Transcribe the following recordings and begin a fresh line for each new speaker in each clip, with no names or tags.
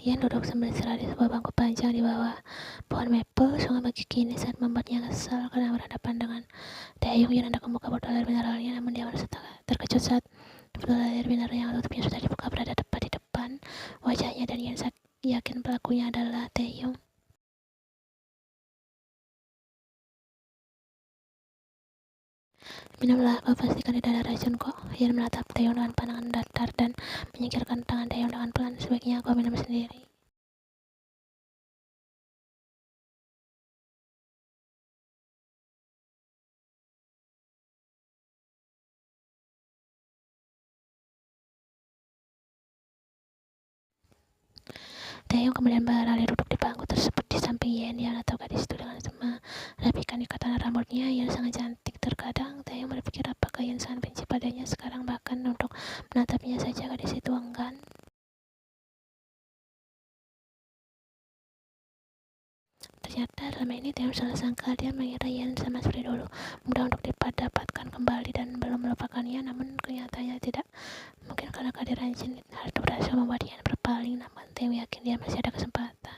Ian duduk sambil istirahat di sebuah bangku panjang di bawah pohon maple. Sungai begini saat membuatnya kesal karena berhadapan dengan Taeyong. Ian hendak membuka botol air mineralnya, namun dia merasa terkejut saat botol air mineral yang tutupnya sudah dibuka berada tepat di depan wajahnya, dan Ian yakin pelakunya adalah Taeyong. Minumlah, kau pastikan tidak ada racun kok. Ian menatap Taeyong dengan pandangan datar dan menyingkirkan tangan Taeyong dengan pelan. Sebaiknya kau minum sendiri. Taeyong kemudian beralih duduk di bangku tersebut di samping Ian. Dia menatap gadis itu dengan merapikan ikatan rambutnya. Ian sangat cantik. Terkadang Taeyong berpikir apakah Ian sangat benci padanya sekarang, bahkan untuk menatapnya saja gadis itu enggan. Ternyata selama ini Taeyong salah sangka. Dia mengira Ian sama seperti dulu, mudah untuk didapatkan kembali dan belum melupakannya. Namun kenyataannya tidak. Mungkin karena kehadiran Jin itu berhasil membuat Ian berpaling, namun Taeyong yakin dia masih ada kesempatan.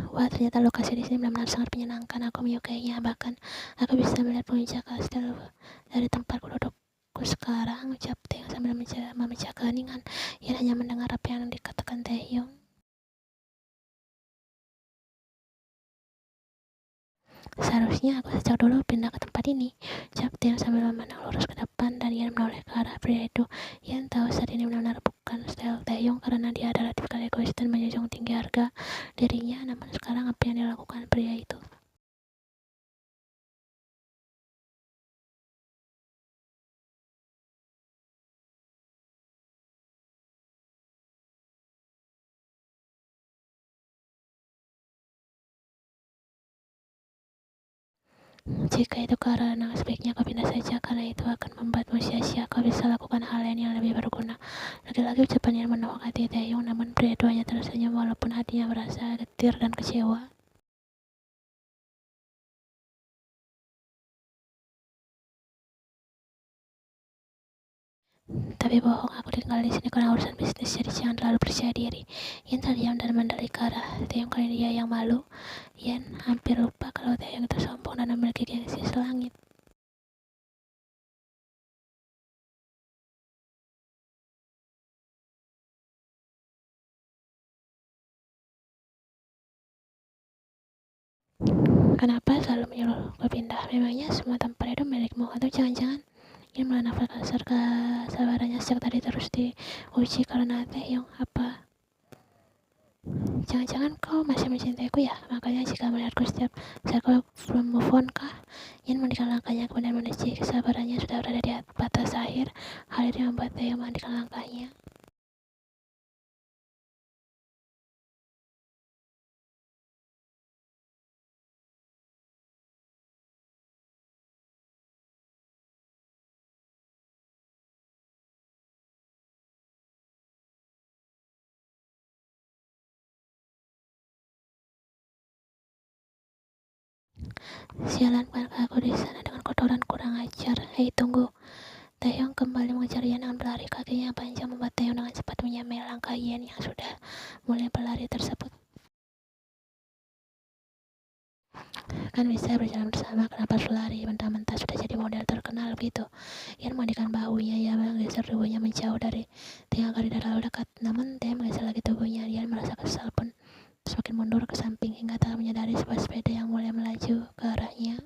Wah, ternyata lokasi di sini benar-benar sangat menyenangkan. Aku menyukainya. Bahkan aku bisa melihat puncak kastil dari tempatku dudukku sekarang, ucap Taeyong sambil memecah keheningan. Ia hanya mendengar apa yang dikatakan Taeyong. Seharusnya aku sejak dulu pindah ke tempat ini, ucap Taeyong sambil memandang lurus ke depan, dan Ian menoleh ke arah pria itu. Ian tahu saat ini benar-benar bukan style Taeyong karena dia adalah tipikal egois dan menjunjung tinggi harga dirinya. Namun sekarang apa yang dilakukan pria itu? Jika itu karena sebaiknya kau pindah saja, karena itu akan membuatmu sia-sia. Kau bisa lakukan hal lain yang lebih berguna. Lagi-lagi ucapan yang menolak hati Taeyong, namun pria itu hanya tersenyum walaupun hatinya merasa getir dan kecewa. Tapi bohong, aku tinggal di sini karena urusan bisnis, jadi jangan terlalu percaya diri. Ian terdiam dan mendelik ke arah Taeyong karena dia yang malu. Ian hampir lupa kalau Taeyong itu sombong dan memiliki gengsi selangit. Kenapa selalu menyuruh gue pindah? Memangnya semua tempat itu milikmu? Atau jangan-jangan Ian menafalkan kesabarannya sejak tadi terus diuji karena Taeyong? Apa jangan-jangan kau masih mencintaiku ya? Makanya jika melihatku setiap saat kau belum move on kah? Ian menghentikan langkahnya kemudian meneji kesabarannya sudah berada di batas akhir. Hal ini membuat Taeyong menghentikan langkahnya. Sialan, bukankah aku di sana dengan kotoran kurang ajar? Hei, tunggu. Taeyong kembali mengejar Ian dengan berlari. Kakinya yang panjang membuat Taeyong dengan cepat menyamai langkah Ian yang sudah mulai berlari tersebut. Kan bisa berjalan bersama, kenapa harus lari? Mentah-mentah sudah jadi model terkenal begitu. Ian mengalihkan bahunya, ia menggeser tubuhnya menjauh dari Taeyong agar tidak terlalu dekat. Namun Taeyong menggeser lagi tubuhnya. Ian merasa kesal pun semakin mundur ke samping hingga tak menyadari sebuah sepeda yang mulai melaju ke arahnya.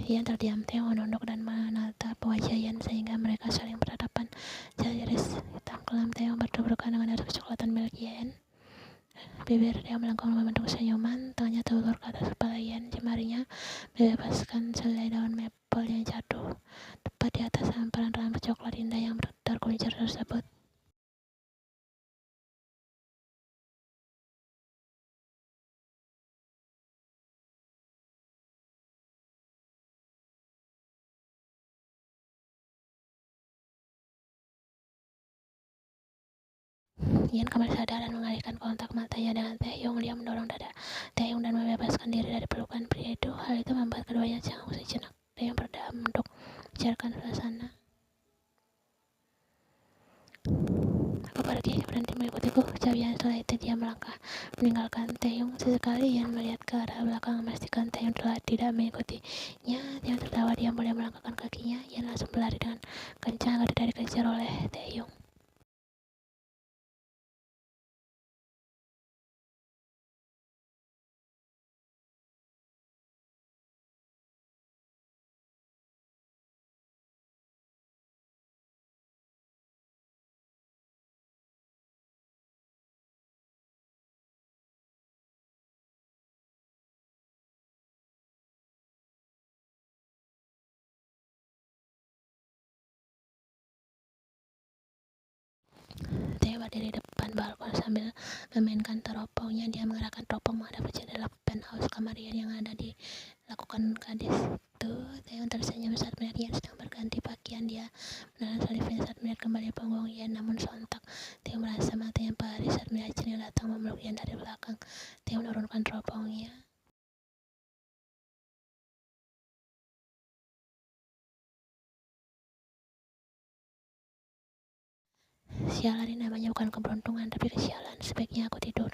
Ian terdiam. Taeyong menunduk dan menatap wajah Ian sehingga mereka saling berhadapan. Jari iris hitam kelam Taeyong bertuburkan dengan air kecoklatan milik Ian. Bibir dia melengkung membentuk senyuman, tangannya terulur ke atas kepala Ian, jemarinya membebaskan selai daun maple yang jatuh tepat di atas hamparan rambut coklat indah yang tergelincir tersebut. Ian kembali sadar dan mengalihkan kontak matanya dengan Taeyong. Dia mendorong dada Taeyong dan membebaskan diri dari pelukan pria itu. Hal itu membuat keduanya canggung sejenak. Taeyong berdiam untuk membicarakan suasana. Aku pergi, berhenti mengikutiku. Ucap Ian. Setelah itu dia melangkah meninggalkan Taeyong. Sesekali Ian melihat ke arah belakang memastikan Taeyong telah tidak mengikutinya. Taeyong tertawa. Dia mulai melangkahkan kakinya. Ian langsung berlari dengan kencang agar tidak dikejar oleh Taeyong. Taeyong berdiri di depan balkon sambil memainkan teropongnya. Dia mengarahkan teropong menghadap ke jendela penthouse kamar Ian yang ada di lakukan gadis itu. Taeyong tersenyum saat melihat Ian sedang berganti pakaian. Dia menelan salivnya saat melihat kembali punggung Ian, namun sontak Taeyong merasa matanya perih saat melihat Jin datang memeluk Ian dari belakang. Taeyong menurunkan teropongnya. Sialan, ini namanya bukan keberuntungan, tapi kesialan. Sebaiknya aku tidur.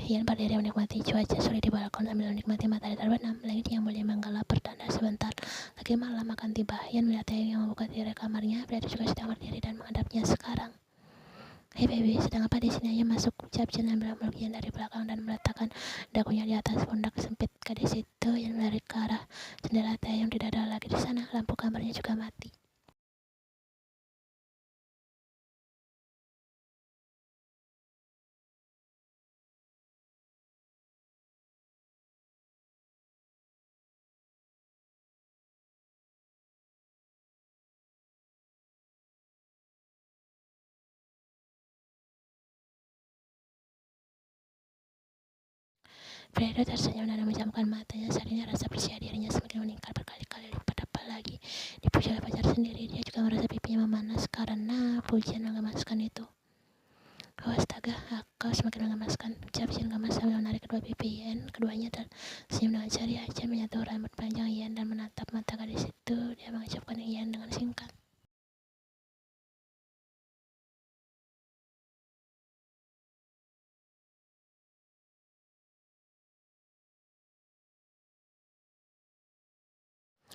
Ian berdiri menikmati cuaca sore di balkon sambil menikmati matahari terbenam. Langit yang mulai menggelap bertanda sebentar lagi malam akan tiba. Ian melihat Taeyong yang membuka tirai kamarnya. Pria itu juga sedang berdiri dan menghadapnya sekarang. Hei baby, sedang apa di sini? Ayo masuk, ucap Jin sambil memeluk Ian dari belakang dan meletakkan dagunya di atas pundak sempit gadis itu. Ian melari ke arah jendela. Taeyong tidak ada lagi di sana. Lampu kamarnya juga mati. Pria itu tersenyum dan memejamkan matanya. Saat ini rasa percaya dirinya semakin meningkat berkali-kali lipat. Apalagi dipuji oleh pacar sendiri. Dia juga merasa pipinya memanas karena pujian menggemaskan itu. Oh astaga, kau semakin menggemaskan, ucap Jin gemas sambil menarik kedua pipi Ian. Keduanya tersenyum dengan ceria. Jin menyentuh rambut panjang Ian dan menatap mata gadis itu. Dia mengucapkan Ian dengan singkat.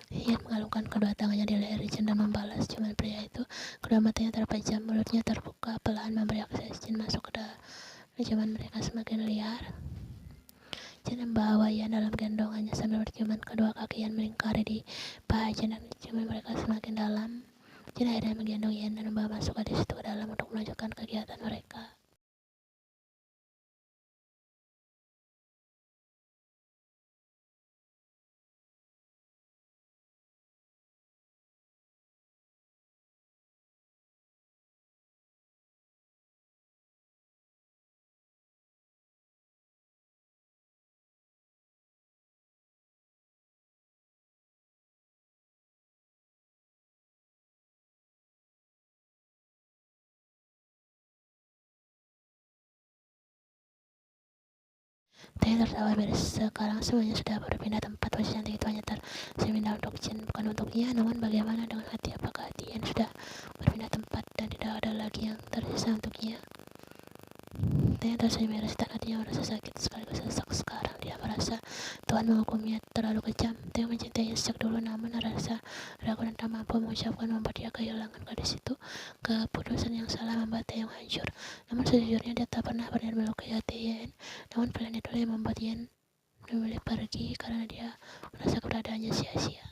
Ian mengalungkan kedua tangannya di leher Jin dan membalas ciuman pria itu. Kedua matanya terpejam, mulutnya terbuka pelan memberi akses Jin masuk ke dalam. Ciuman mereka semakin liar. Jin membawa Ian dalam gendongannya sambil berciuman. Kedua kaki Ian melingkari di paha Jin dan ciuman mereka semakin dalam. Jin akhirnya menggendong Ian dan membawa masuk gadis itu ke dalam untuk melanjutkan kegiatan mereka. Teh tertawa beres. Sekarang semuanya sudah berpindah tempat. Wajah cantik itu hanya tersemindah untuk Chen, bukan untuknya. Namun bagaimana dengan hati? Apakah hati Yen sudah berpindah tempat dan tidak ada lagi yang tersisa untuknya? Teh tersenyum miris dan hatinya merasa sakit sekaligus sesak. Sekarang dia merasa Tuhan menghukumnya terlalu kejam. Teh mencintainya sejak dulu, namun rasa ragu dan tak mampu mengucapkan membuat dia kehilangan gadis itu. Keputusan yang salah membuat Teh yang hancur. Namun sejujurnya dia tak pernah berniat melukai hati Yen. Namun pilihan itu yang membuat Yen memilih pergi karena dia merasa keberadaannya sia-sia.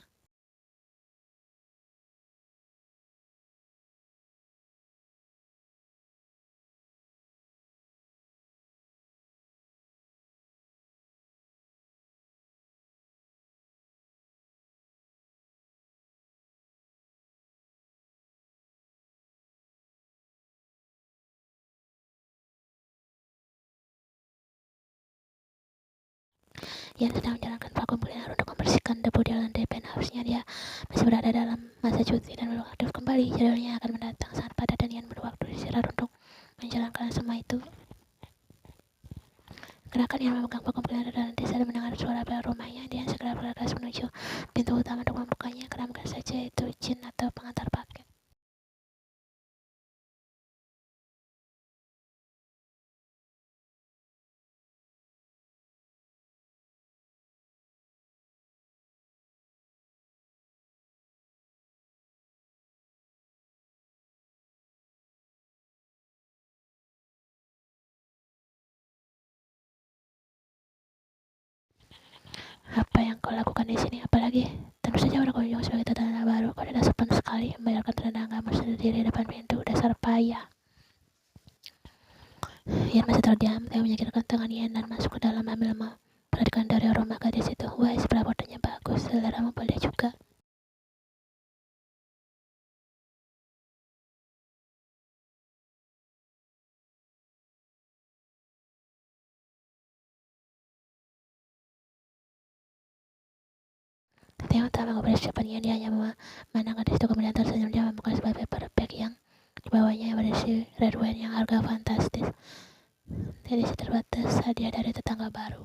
Yen sedang menjalankan vakum cleaner untuk membersihkan debu di lantai penthouse-nya. Dia masih berada dalam masa cuti dan belum aktif kembali. Jadwalnya akan mendatang sangat padat dan Yen perlu waktu istirahat untuk menjalankan semua itu. Gerakan yang memegang vakum cleaner dalam desa dan mendengar suara bel rumahnya, dia segera bergegas menuju pintu utama untuk membukanya. Karena mungkin saja itu jin atau pengantar paket. Apa yang kau lakukan di sini? Apalagi tentu saja berkunjung sebagai tetangga baru. Kau tidak sopan sekali membiarkan tetanggamu sendiri di depan pintu. Dasar payah. Ian masih terdiam. Theo menyingkirkan tangan Ian dan masuk ke dalam ambil memperhatikan dari rumah gadis itu. Wah, isi perabotannya bagus. Seleramu boleh juga. Theo tak mengobrol siapa Ian. Dia hanya memandang gadis itu kemudian tersenyum. Dia membuka sebuah paper bag yang dibawanya yang berisi red wine yang harga fantastis. Edisi terbatas hadiah dari tetangga baru.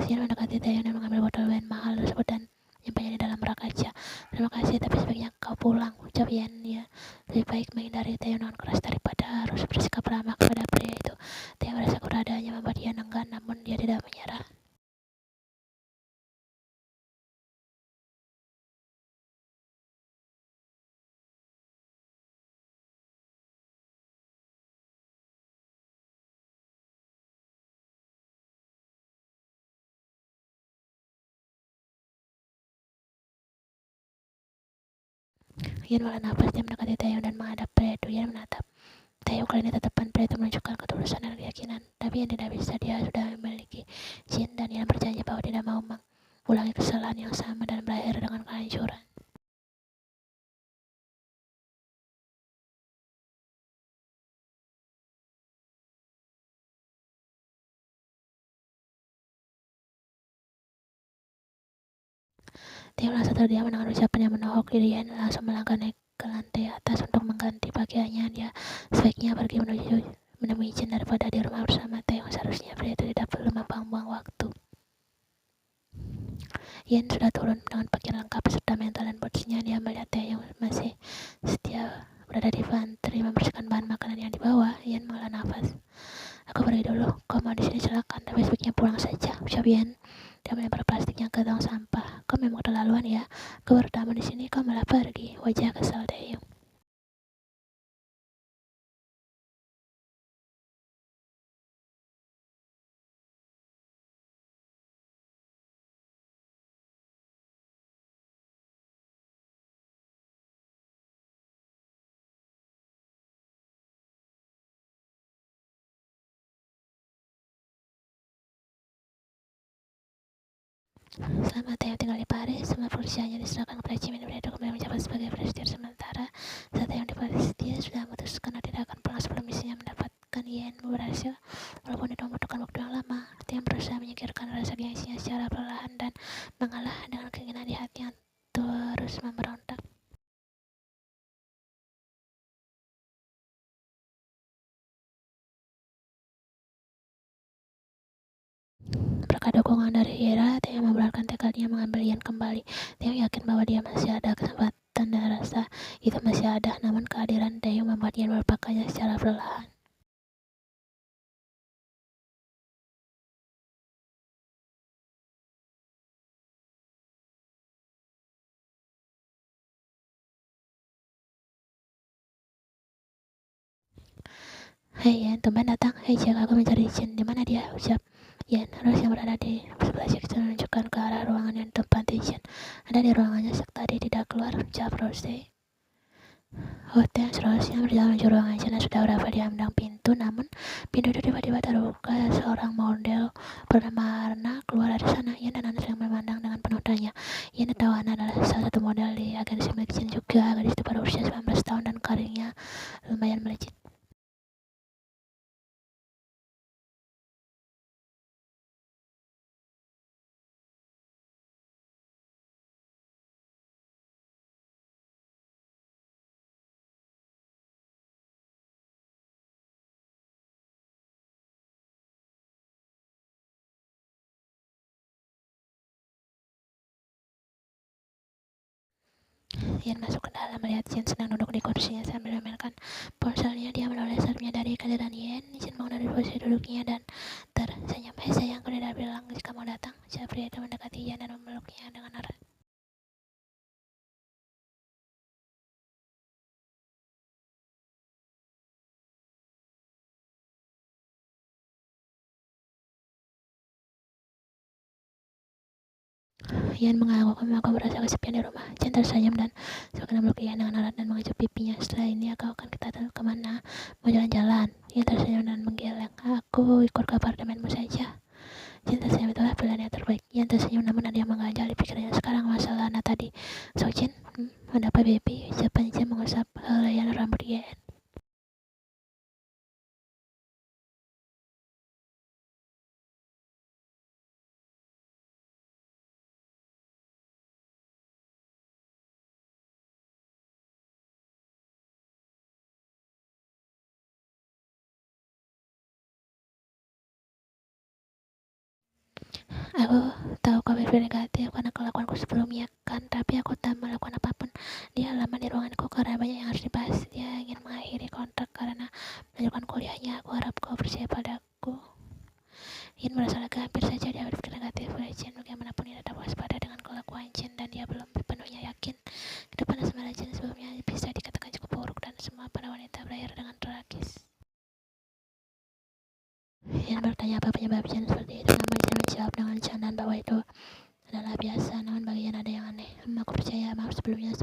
Ian mendekati Theo dan mengambil botol wine mahal tersebut dan menyimpannya di dalam rak kaca. Terima kasih, tapi sebaiknya kau pulang, ucap Ian. Ya, lebih baik menghindari Theo dengan keras daripada harus bersikap ramah kepada pria itu. Theo merasa keberadaannya membuat Ian enggan, namun dia tidak menyerah. Ian menghela nafas, dia mendekati Theo dan menghadap pria itu. Ian menatap Theo kali ini tatapan pria itu menunjukkan ketulusan dan keyakinan. Tapi Ian tidak bisa, dia sudah memiliki Jin dan Ian berjanji bahwa tidak mau mengulangi kesalahan yang sama dan berakhir dengan kehancuran. Theo merasa terdiam dengan ucapan yang menohok. Ian langsung melangkah naik ke lantai atas untuk mengganti pakaiannya. Dia sebaiknya pergi menemui Jin daripada di rumah bersama Theo. Seharusnya pria itu tidak perlu membuang-buang waktu. Ian sudah turun dengan pakaian lengkap serta mental dan bootsnya. Dia melihat Theo yang masih setia berada di pantry membersihkan bahan makanan yang dibawa. Ian menghela nafas. Aku pergi dulu. Kau mau di sini silakan, tapi sebaiknya pulang saja, ucap Ian. Dia melempar plastiknya ke tong sampah. Kau memang keterlaluan ya. Kau bertamu di sini, kau malah pergi. Wajah kesal Theo. Selama Theo tinggal di Paris, semua pekerjaannya diserahkan kepada Jimin. Pria itu kembali menjabat sebagai presiden sementara. Saat Theo di Paris, dia sudah memutuskan tidak akan pulang sebelum misinya mendapatkan Yen berhasil. Walaupun itu membutuhkan waktu yang lama, Theo berusaha menyingkirkan rasa gengsinya secara perlahan dan mengalah dengan keinginan di hati yang terus memberontak. Berkat dukungan dari Hera, Theo membenarkan tekadnya mengambil Ian kembali. Theo yakin bahwa dia masih ada kesempatan dan rasa itu masih ada, namun kehadiran Theo membuat Ian melupakannya secara perlahan. Hei Ian, tumben datang. Hei Jack, aku mencari Jin. Di mana dia? Ucap Ian. Harus yang berada di sebelah Jack menunjukkan ke arah ruangan yang tempati Jin. Ada di ruangannya Jack tadi tidak keluar. Ucap Rose. Hotel seterusnya berjalan menuju ruangan Jin dan sudah berapa dia memandang pintu, namun pintu itu tiba-tiba terbuka dan seorang model bernama Arna keluar dari sana. Ian dan Anna sedang memandang dengan penuh tanya. Ian tahu Anna adalah salah satu model di agensi milik Jin juga. Gadis itu pada usia 19 tahun dan karirnya lumayan melejit. Ian masuk ke dalam melihat Jin sedang duduk di kursinya sambil memainkan ponselnya. Dia menoleh saat menyadari kehadiran Ian. Jin bangun dari posisi duduknya dan tersenyum. Hei sayang, aku tidak bilang jika mau datang. Ucap pria itu mendekati Ian dan memeluknya dengan erat. Ian mengangguk, aku merasa kesepian di rumah. Jin tersenyum dan semakin memeluk Ian dengan erat dan mengecup pipinya. Setelah ini kita kemana? Mau jalan-jalan? Ian tersenyum dan menggeleng. Aku ikut ke apartemenmu saja. Jin tersenyum, itulah pilihan yang terbaik. Ian tersenyum namun ada yang mengganjal di pikirannya. Sekarang masalah Ana tadi. So Jin, ada apa baby? Ucapan Jin mengusap helaian rambut Ian. Aku tahu kau berpikir negatif karena kelakuanku sebelumnya kan, tapi aku tak melakukan apapun. Dia lama di ruanganku karena banyak yang harus dibahas. Dia ingin mengakhiri kontrak karena melanjutkan kuliahnya. Aku harap kau percaya padaku. Ian merasa lega, hampir saja dia berpikir negatif. Jin bagaimanapun ia tetap waspada dengan kelakuan Jin dan dia belum sepenuhnya yakin kedepan asmara Jin sebelumnya bisa dikatakan cukup buruk dan semua para wanita berakhir dengan tragis. Ian bertanya apa penyebab Jin seperti itu, namun Jin menjawab dengan candaan bahwa itu adalah biasa, namun bagian ada yang aneh. Aku percaya, maaf sebelumnya